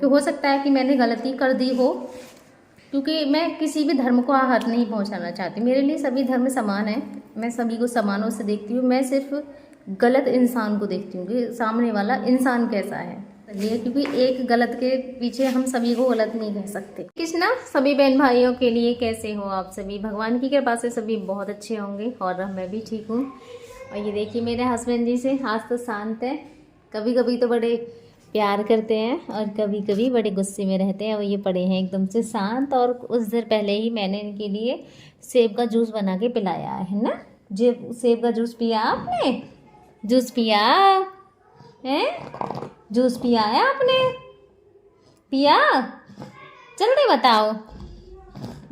क्योंकि हो सकता है कि मैंने गलती कर दी हो, क्योंकि मैं किसी भी धर्म को आहत नहीं पहुंचाना चाहती। मेरे लिए सभी धर्म समान है, मैं सभी को समानों से देखती हूँ। मैं सिर्फ गलत इंसान को देखती हूँ कि सामने वाला इंसान कैसा है, ये क्योंकि एक गलत के पीछे हम सभी को गलत नहीं कह सकते। कृष्णा सभी बहन भाइयों के लिए, कैसे हो आप सभी? भगवान की कृपा से सभी बहुत अच्छे होंगे और मैं भी ठीक हूँ। और ये देखिए मेरे हस्बैंड जी से आज तो शांत है, कभी कभी तो बड़े प्यार करते हैं और कभी कभी बड़े गुस्से में रहते हैं। और ये पड़े हैं एकदम से शांत, और कुछ देर पहले ही मैंने इनके लिए सेब का जूस बना के पिलाया है ना। जो सेब का जूस पिया आपने? जूस पिया है? जूस पिया है आपने? पिया? जल्दी बताओ,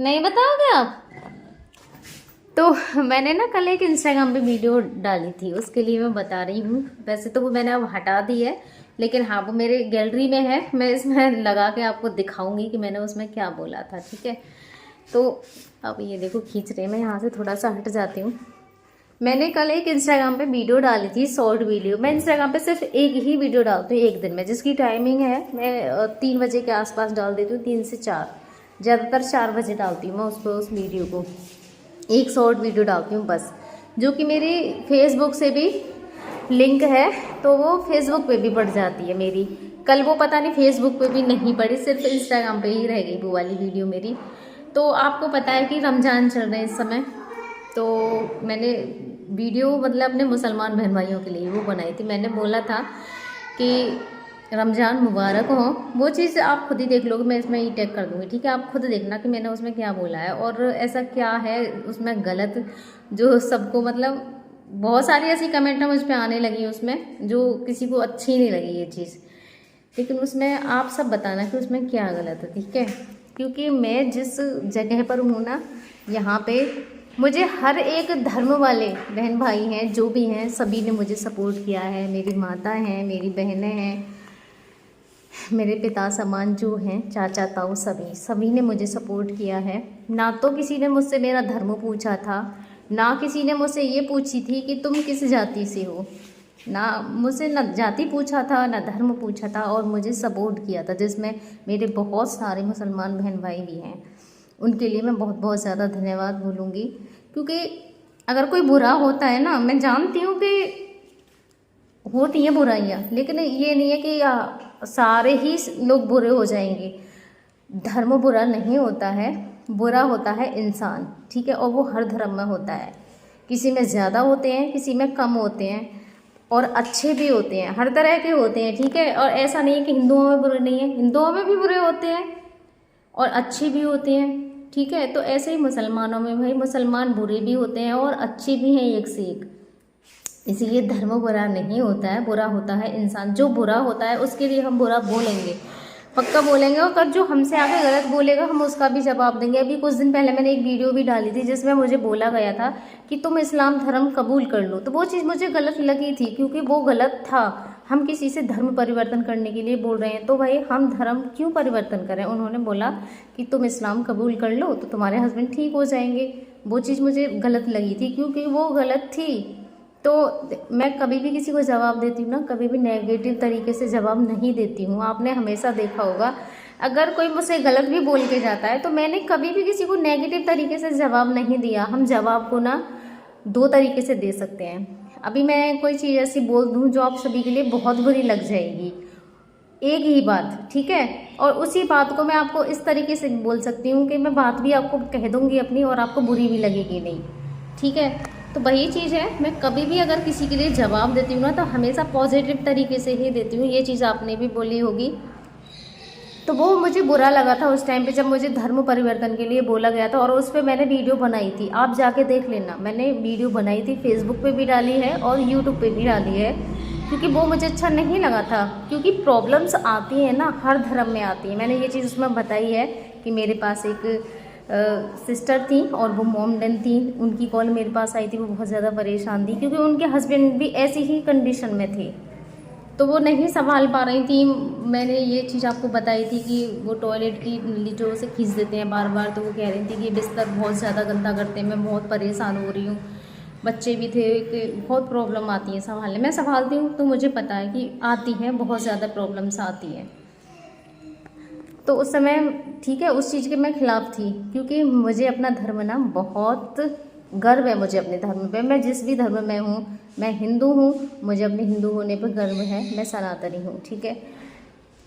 नहीं बताओगे आप? तो मैंने ना कल एक इंस्टाग्राम पे वीडियो डाली थी, उसके लिए मैं बता रही हूँ। वैसे तो वो मैंने अब हटा दी है, लेकिन हाँ वो मेरे गैलरी में है, मैं इसमें लगा के आपको दिखाऊंगी कि मैंने उसमें क्या बोला था, ठीक है? तो अब ये देखो खींच रहे, मैं यहाँ से थोड़ा सा हट जाती हूँ। मैंने कल एक इंस्टाग्राम पे वीडियो डाली थी, शॉर्ट वीडियो। मैं इंस्टाग्राम पे सिर्फ एक ही वीडियो डालती हूँ एक दिन में, जिसकी टाइमिंग है मैं 3 बजे के आसपास डाल देती हूँ, 3 से 4, ज़्यादातर 4 बजे डालती हूँ मैं उस वीडियो को। एक शॉर्ट वीडियो डालती हूँ बस, जो कि मेरी फेसबुक से भी लिंक है, तो वो फेसबुक पे भी पड़ जाती है मेरी। कल वो पता नहीं फेसबुक पे भी नहीं पड़ी, सिर्फ इंस्टाग्राम पे ही रह गई वो वाली वीडियो मेरी। तो आपको पता है कि रमज़ान चल रहे हैं इस समय, तो मैंने वीडियो मतलब अपने मुसलमान बहन भाइयों के लिए वो बनाई थी। मैंने बोला था कि रमज़ान मुबारक हो, वो चीज़ आप खुद ही देख लोगे, मैं इसमें ई टैग कर दूँगी, ठीक है? आप खुद देखना कि मैंने उसमें क्या बोला है और ऐसा क्या है उसमें गलत, जो सबको मतलब बहुत सारी ऐसी कमेंट मुझ पर आने लगी उसमें, जो किसी को अच्छी नहीं लगी ये चीज़। लेकिन उसमें आप सब बताना कि उसमें क्या गलत है, ठीक है? क्योंकि मैं जिस जगह पर हूँ ना, यहाँ पे मुझे हर एक धर्म वाले बहन भाई हैं, जो भी हैं, सभी ने मुझे सपोर्ट किया है। मेरी माता हैं, मेरी बहनें हैं, मेरे पिता समान जो हैं, चाचा ताऊ, सभी ने मुझे सपोर्ट किया है। ना तो किसी ने मुझसे मेरा धर्म पूछा था, ना किसी ने मुझसे ये पूछी थी कि तुम किस जाति से हो, ना मुझसे ना जाति पूछा था ना धर्म पूछा था, और मुझे सपोर्ट किया था, जिसमें मेरे बहुत सारे मुसलमान बहन भाई भी हैं। उनके लिए मैं बहुत बहुत ज़्यादा धन्यवाद बोलूँगी, क्योंकि अगर कोई बुरा होता है ना, मैं जानती हूँ कि होती है बुराइयाँ, लेकिन ये नहीं है कि सारे ही लोग बुरे हो जाएंगे। धर्म बुरा नहीं होता है, बुरा होता है इंसान, ठीक है? और वो हर धर्म में होता है, किसी में ज़्यादा होते हैं, किसी में कम होते हैं, और अच्छे भी होते हैं, हर तरह के होते हैं, ठीक है? और ऐसा नहीं है कि हिंदुओं में बुरे नहीं है, हिंदुओं में भी बुरे होते हैं और अच्छे भी होते हैं, ठीक है? तो ऐसे ही मुसलमानों में भाई मुसलमान बुरे भी होते हैं और अच्छे भी हैं एक से एक। इसीलिए धर्म बुरा नहीं होता है, बुरा होता है इंसान। जो बुरा होता है उसके लिए हम बुरा बोलेंगे, पक्का बोलेंगे, और जो हमसे आगे गलत बोलेगा हम उसका भी जवाब देंगे। अभी कुछ दिन पहले मैंने एक वीडियो भी डाली थी, जिसमें मुझे बोला गया था कि तुम इस्लाम धर्म कबूल कर लो, तो वो चीज़ मुझे गलत लगी थी, क्योंकि वो गलत था। हम किसी से धर्म परिवर्तन करने के लिए बोल रहे हैं, तो भाई हम धर्म क्यों परिवर्तन करें? उन्होंने बोला कि तुम इस्लाम कबूल कर लो तो तुम्हारे हस्बैंड ठीक हो जाएंगे। वो चीज़ मुझे गलत लगी थी, क्योंकि वो गलत थी। तो मैं कभी भी किसी को जवाब देती हूँ ना, कभी भी नेगेटिव तरीके से जवाब नहीं देती हूँ। आपने हमेशा देखा होगा, अगर कोई मुझसे गलत भी बोल के जाता है तो मैंने कभी भी किसी को नेगेटिव तरीके से जवाब नहीं दिया। हम जवाब को ना 2 तरीके से दे सकते हैं। अभी मैं कोई चीज़ ऐसी बोल दूँ जो आप सभी के लिए बहुत बुरी लग जाएगी, एक ही बात, ठीक है? और उसी बात को मैं आपको इस तरीके से बोल सकती हूँ कि मैं बात भी आपको कह दूँगी अपनी, और आपको बुरी भी लगेगी नहीं, ठीक है? तो वही चीज़ है, मैं कभी भी अगर किसी के लिए जवाब देती हूँ ना, तो हमेशा पॉजिटिव तरीके से ही देती हूँ। ये चीज़ आपने भी बोली होगी। तो वो मुझे बुरा लगा था उस टाइम पे, जब मुझे धर्म परिवर्तन के लिए बोला गया था, और उस पर मैंने वीडियो बनाई थी, आप जाके देख लेना। मैंने वीडियो बनाई थी, फेसबुक पे भी डाली है और यूट्यूब पे भी डाली है, क्योंकि वो मुझे अच्छा नहीं लगा था। क्योंकि प्रॉब्लम्स आती हैं ना, हर धर्म में आती है। मैंने ये चीज़ उसमें बताई है कि मेरे पास एक सिस्टर थी और वो मॉम डेन थी, उनकी कॉल मेरे पास आई थी, वो बहुत ज़्यादा परेशान थी, क्योंकि उनके हस्बैंड भी ऐसी ही कंडीशन में थे, तो वो नहीं संभाल पा रही थी। मैंने ये चीज़ आपको बताई थी कि वो टॉयलेट की नली जो से खींच देते हैं बार बार, तो वो कह रही थी कि बिस्तर बहुत ज़्यादा गंदा करते हैं, मैं बहुत परेशान हो रही हूँ। बच्चे भी थे कि बहुत प्रॉब्लम आती है संभालने। मैं संभालती हूँ तो मुझे पता है कि आती हैं, बहुत ज़्यादा प्रॉब्लम्स आती हैं। तो उस समय ठीक है उस चीज़ के मैं खिलाफ थी, क्योंकि मुझे अपना धर्म ना बहुत गर्व है, मुझे अपने धर्म पे। मैं जिस भी धर्म में हूँ, मैं हिंदू हूँ, मुझे अपने हिंदू होने पर गर्व है, मैं सनातनी हूँ, ठीक है।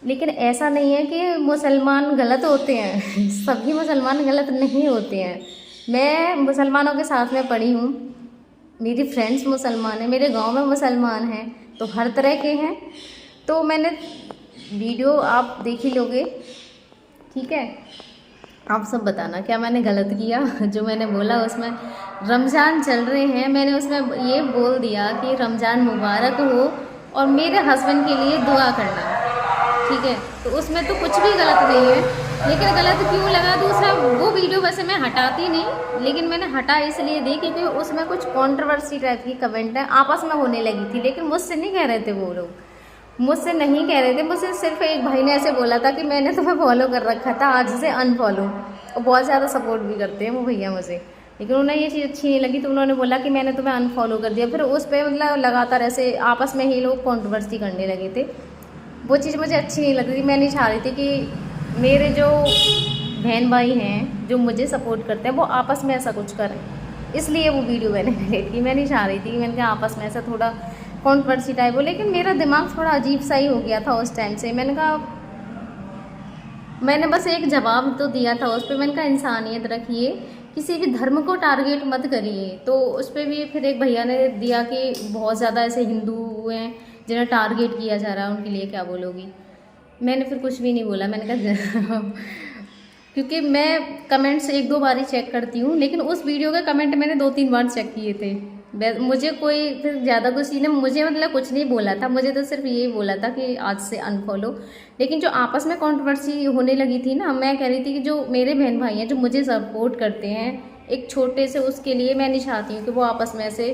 लेकिन ऐसा नहीं है कि मुसलमान गलत होते हैं सभी मुसलमान गलत नहीं होते हैं। मैं मुसलमानों के साथ में पढ़ी हूँ, मेरी फ्रेंड्स मुसलमान हैं, मेरे गांव में मुसलमान हैं, तो हर तरह के हैं। तो मैंने वीडियो आप देख ही लोगे, ठीक है। आप सब बताना क्या मैंने गलत किया। जो मैंने बोला उसमें, रमज़ान चल रहे हैं, मैंने उसमें ये बोल दिया कि रमज़ान मुबारक हो और मेरे हस्बैंड के लिए दुआ करना, ठीक है। तो उसमें तो कुछ भी गलत नहीं है, लेकिन गलत क्यों लगा दूसरा, वो वीडियो वैसे मैं हटाती नहीं, लेकिन मैंने हटा इसलिए दी क्योंकि उसमें कुछ कंट्रोवर्सी टाइप की कमेंट है आपस में होने लगी थी। लेकिन मुझसे नहीं कह रहे थे वो लोग, मुझसे नहीं कह रहे थे, मुझसे सिर्फ एक भाई ने ऐसे बोला था कि मैंने तुम्हें फॉलो कर रखा था, आज से अनफॉलो। और बहुत ज़्यादा सपोर्ट भी करते हैं वो भैया मुझे, लेकिन उन्हें ये चीज़ अच्छी नहीं लगी तो उन्होंने बोला कि मैंने तुम्हें अनफॉलो कर दिया। फिर उस पर मतलब लगातार ऐसे आपस में ही लोग कंट्रोवर्सी करने लगे थे। वो चीज़ मुझे अच्छी नहीं लग रही। मैं नहीं चाह रही थी कि मेरे जो बहन भाई हैं जो मुझे सपोर्ट करते हैं वो आपस में ऐसा कुछ करें, इसलिए वो वीडियो मैंने डिलीट की। मैं नहीं चाह रही थी कि मैंने कहा आपस में ऐसा थोड़ा कंट्रोवर्सी टाइप हो, लेकिन मेरा दिमाग थोड़ा अजीब सा ही हो गया था उस टाइम से। मैंने कहा, मैंने बस एक जवाब तो दिया था उस पर, मैंने कहा इंसानियत रखिए, किसी भी धर्म को टारगेट मत करिए। तो उस पर भी फिर एक भैया ने दिया कि बहुत ज़्यादा ऐसे हिंदू हैं जिन्हें टारगेट किया जा रहा है, उनके लिए क्या बोलोगी। मैंने फिर कुछ भी नहीं बोला, मैंने कहा क्योंकि मैं कमेंट्स एक दो बार ही चेक करती हूँ, लेकिन उस वीडियो के कमेंट मैंने 2-3 बार चेक किए थे। मुझे कोई फिर ज़्यादा कुछ ने मुझे मतलब कुछ नहीं बोला था, मुझे तो सिर्फ यही बोला था कि आज से अनफॉलो। लेकिन जो आपस में कंट्रोवर्सी होने लगी थी ना, मैं कह रही थी कि जो मेरे बहन भाई हैं जो मुझे सपोर्ट करते हैं एक छोटे से, उसके लिए मैं नहीं चाहती हूँ कि वो आपस में ऐसे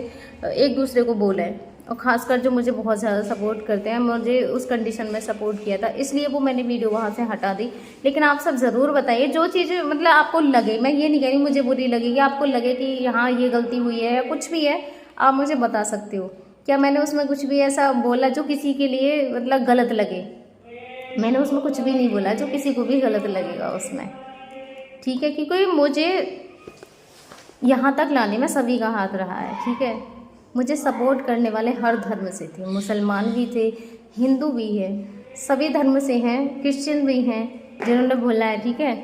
एक दूसरे को बोलें। और ख़ासकर जो मुझे बहुत ज़्यादा सपोर्ट करते हैं, मुझे उस कंडीशन में सपोर्ट किया था, इसलिए वो मैंने वीडियो वहाँ से हटा दी। लेकिन आप सब ज़रूर बताइए जो चीज़ मतलब आपको लगे, मैं ये नहीं कह रही मुझे बुरी लगेगी, आपको लगे कि यहाँ ये गलती हुई है या कुछ भी है, आप मुझे बता सकते हो। क्या मैंने उसमें कुछ भी ऐसा बोला जो किसी के लिए मतलब गलत लगे? मैंने उसमें कुछ भी नहीं बोला जो किसी को भी गलत लगेगा उसमें, ठीक है। क्योंकि मुझे यहाँ तक लाने में सभी का हाथ रहा है, ठीक है। मुझे सपोर्ट करने वाले हर धर्म से थे, मुसलमान भी थे, हिंदू भी है, सभी धर्म से हैं, क्रिश्चियन भी हैं जिन्होंने बोला है, ठीक है।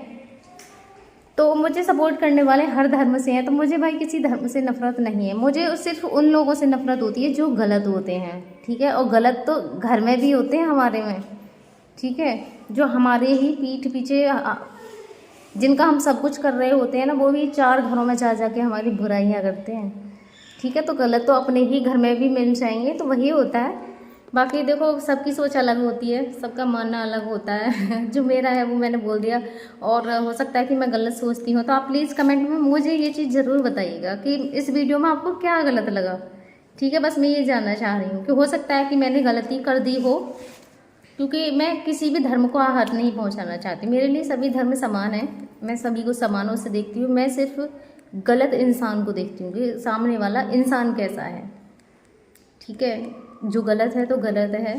तो मुझे सपोर्ट करने वाले हर धर्म से हैं, तो मुझे भाई किसी धर्म से नफरत नहीं है। मुझे सिर्फ उन लोगों से नफरत होती है जो गलत होते हैं, ठीक है। और गलत तो घर में भी होते हैं हमारे में, ठीक है। जो हमारे ही पीठ पीछे जिनका हम सब कुछ कर रहे होते हैं ना, वो भी 4 घरों में जा के हमारी बुराइयां करते हैं, ठीक है। तो गलत तो अपने ही घर में भी मिल जाएंगे, तो वही होता है। बाकी देखो सबकी सोच अलग होती है, सबका मानना अलग होता है। जो मेरा है वो मैंने बोल दिया, और हो सकता है कि मैं गलत सोचती हूँ। तो आप प्लीज़ कमेंट में मुझे ये चीज़ ज़रूर बताइएगा कि इस वीडियो में आपको क्या गलत लगा, ठीक है। बस मैं ये जानना चाह रही हूँ कि हो सकता है कि मैंने गलती कर दी हो, क्योंकि मैं किसी भी धर्म को आहत नहीं पहुँचाना चाहती। मेरे लिए सभी धर्म समान है, मैं सभी को समानों से देखती हूँ। मैं सिर्फ गलत इंसान को देखती हूँ कि सामने वाला इंसान कैसा है, ठीक है। जो गलत है तो गलत है,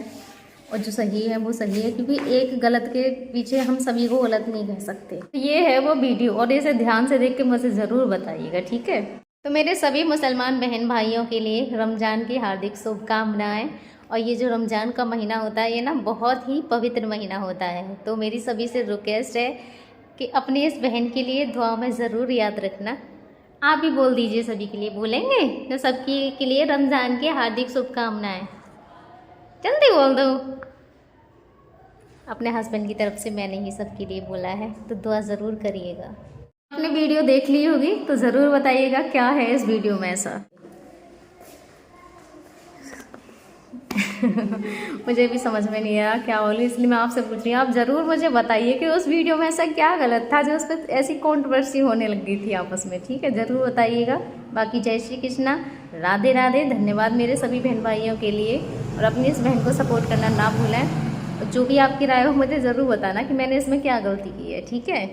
और जो सही है वो सही है, क्योंकि एक गलत के पीछे हम सभी को गलत नहीं कह सकते। ये है वो वीडियो, और इसे ध्यान से देख के मुझे ज़रूर बताइएगा, ठीक है। तो मेरे सभी मुसलमान बहन भाइयों के लिए रमज़ान की हार्दिक शुभकामनाएँ। और ये जो रमज़ान का महीना होता है, ये ना बहुत ही पवित्र महीना होता है। तो मेरी सभी से रिक्वेस्ट है कि अपनी इस बहन के लिए दुआ में ज़रूर याद रखना। आप भी बोल दीजिए, सभी के लिए बोलेंगे तो सबकी के लिए रमज़ान की हार्दिक शुभकामनाएं। जल्दी बोल दो। अपने हस्बैंड की तरफ से मैंने ही सबके लिए बोला है, तो दुआ ज़रूर करिएगा। आपने वीडियो देख ली होगी तो ज़रूर बताइएगा क्या है इस वीडियो में ऐसा। मुझे भी समझ में नहीं आया क्या बोलूँ, इसलिए मैं आपसे पूछ रही हूँ। आप ज़रूर मुझे बताइए कि उस वीडियो में ऐसा क्या गलत था जो उस पर ऐसी कंट्रोवर्सी होने लग गई थी आपस में, ठीक है। ज़रूर बताइएगा। बाकी जय श्री कृष्णा, राधे राधे। धन्यवाद मेरे सभी बहन भाइयों के लिए, और अपनी इस बहन को सपोर्ट करना ना भूलें। जो भी आपकी राय हो मुझे ज़रूर बताना कि मैंने इसमें क्या गलती की है, ठीक है।